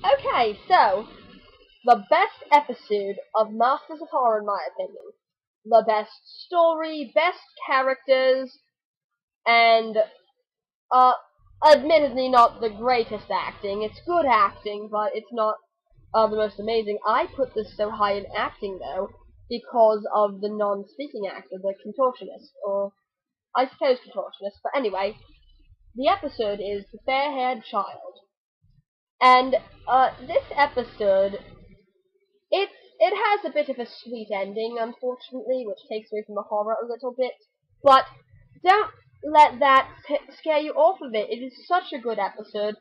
Okay, so the best episode of Masters of Horror, in my opinion. The best story, best characters, and uh, admittedly not the greatest acting. It's good acting, but it's not the most amazing. I put this so high in acting though because of the non-speaking actor, the contortionist, or I suppose contortionist. But anyway, the episode is the fair-haired child, and this episode it has a bit of a sweet ending, unfortunately, which takes away from the horror a little bit. But don't let that scare you off of it. It is such a good episode.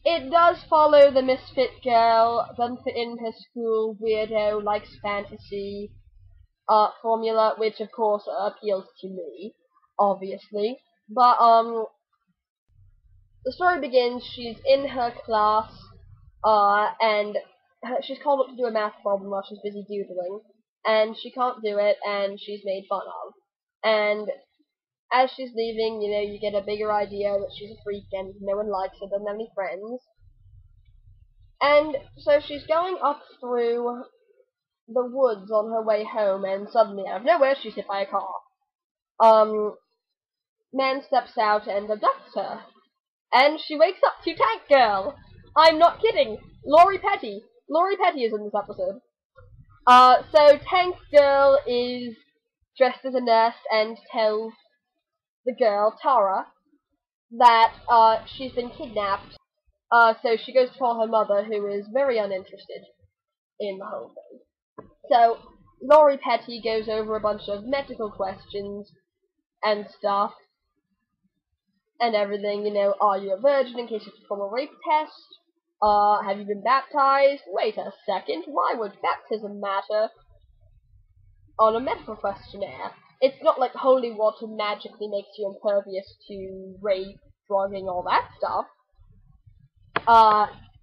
It does follow the misfit girl, doesn't fit in her school, weirdo, likes fantasy, formula, which of course appeals to me, obviously. But the story begins. She's in her class, and she's called up to do a math problem while she's busy doodling, and she can't do it, and she's made fun of. And as she's leaving, you get a bigger idea that she's a freak and no one likes her, doesn't have any friends. And so she's going up through the woods on her way home, and suddenly, out of nowhere, she's hit by a car. Man steps out and abducts her. And she wakes up to Tank Girl! I'm not kidding! Lori Petty! Lori Petty is in this episode. So Tank Girl is dressed as a nurse and tells the girl, Tara, that she's been kidnapped. So she goes to call her mother, who is very uninterested in the whole thing. So Lori Petty goes over a bunch of medical questions and stuff and everything. Are you a virgin in case you perform a rape test? Have you been baptized? Wait a second, why would baptism matter on a medical questionnaire? It's not like holy water magically makes you impervious to rape, drugging, all that stuff.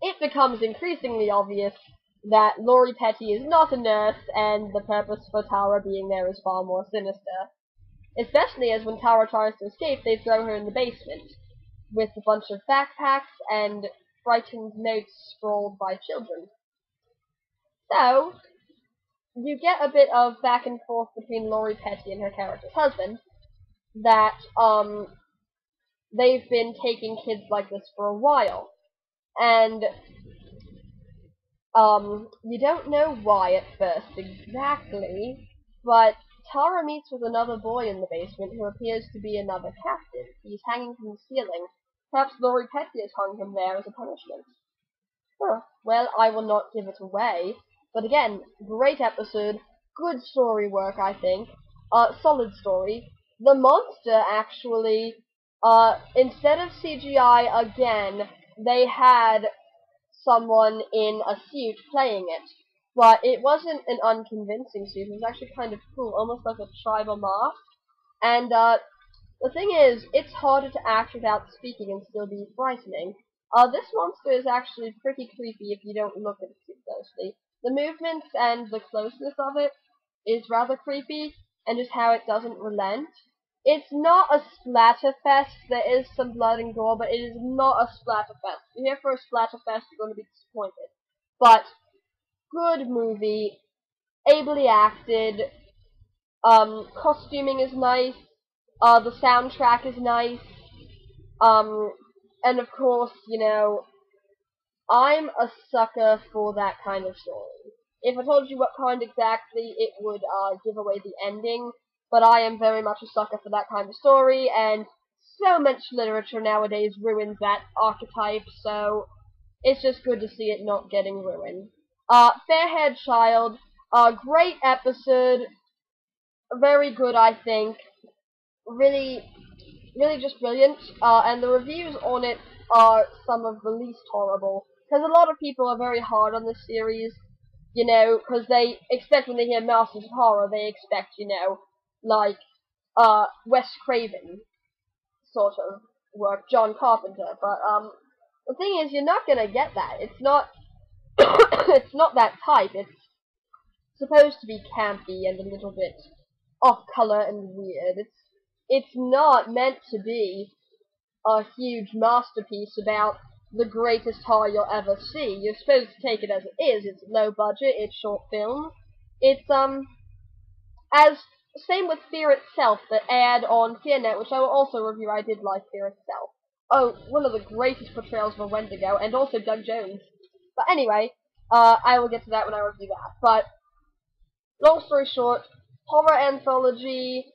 It becomes increasingly obvious that Lori Petty is not a nurse, and the purpose for Tara being there is far more sinister. Especially as when Tara tries to escape, they throw her in the basement, with a bunch of backpacks and frightened notes scrawled by children. So, you get a bit of back and forth between Lori Petty and her character's husband, that, they've been taking kids like this for a while. And, you don't know why at first exactly, but Tara meets with another boy in the basement who appears to be another captive. He's hanging from the ceiling. Perhaps Lori Petty has hung him there as a punishment. Huh. Well, I will not give it away. But again, great episode, good story work, I think. Solid story. The monster, actually, instead of CGI again, they had someone in a suit playing it. But it wasn't an unconvincing suit, it was actually kind of cool, almost like a tribal mask. And, the thing is, it's harder to act without speaking and still be frightening. This monster is actually pretty creepy if you don't look at it too closely. The movements and the closeness of it is rather creepy, and just how it doesn't relent. It's not a splatterfest. There is some blood and gore, but it is not a splatterfest. If you're here for a splatterfest, you're going to be disappointed. But good movie, ably acted. Costuming is nice. The soundtrack is nice. And of course, I'm a sucker for that kind of story. If I told you what kind exactly, it would give away the ending, but I am very much a sucker for that kind of story, and so much literature nowadays ruins that archetype, so it's just good to see it not getting ruined. Fair-haired child, great episode, very good, I think. Really, really just brilliant. And the reviews on it are some of the least horrible. Because a lot of people are very hard on this series, because they expect when they hear Masters of Horror, they expect, like, Wes Craven sort of work, John Carpenter. But, the thing is, you're not gonna get that. It's not, it's not that type. It's supposed to be campy and a little bit off-color and weird. It's not meant to be a huge masterpiece about the greatest horror you'll ever see. You're supposed to take it as it is. It's low budget, it's short film. It's, as, same with Fear Itself that aired on FearNet, which I will also review. I did like Fear Itself. Oh, one of the greatest portrayals of a Wendigo, and also Doug Jones. But anyway, I will get to that when I review that. But, long story short, horror anthology,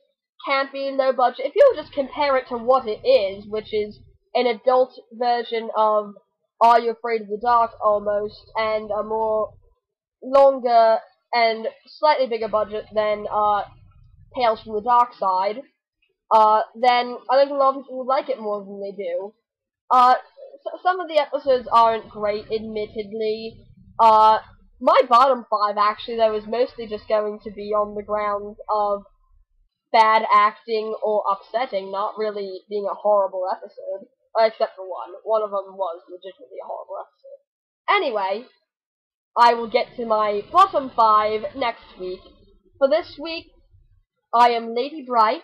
campy, low budget. If you just compare it to what it is, which is an adult version of Are You Afraid of the Dark, almost, and a more longer and slightly bigger budget than Tales from the Dark Side, then I think a lot of people would like it more than they do. Some of the episodes aren't great, admittedly. My bottom 5, actually, though, is mostly just going to be on the grounds of bad acting or upsetting, not really being a horrible episode. Except for one. One of them was legitimately a horrible episode. Anyway, I will get to my bottom 5 next week. For this week, I am Lady Bryte,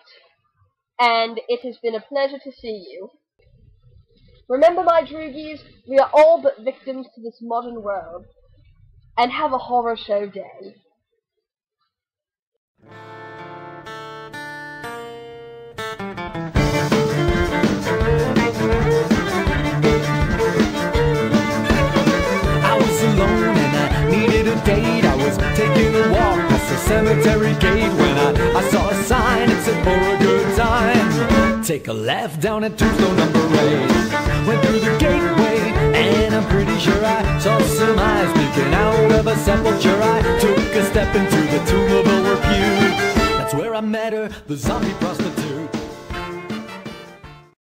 and it has been a pleasure to see you. Remember, my droogies, we are all but victims to this modern world, and have a horror show day. I was taking a walk past the cemetery gate when I saw a sign that said for a good time. Take a left down at Tombstone number 8. Went through the gateway and I'm pretty sure I saw some eyes peeking out of a sepulcher. I took a step into the tomb of a repute. That's where I met her, the zombie prostitute.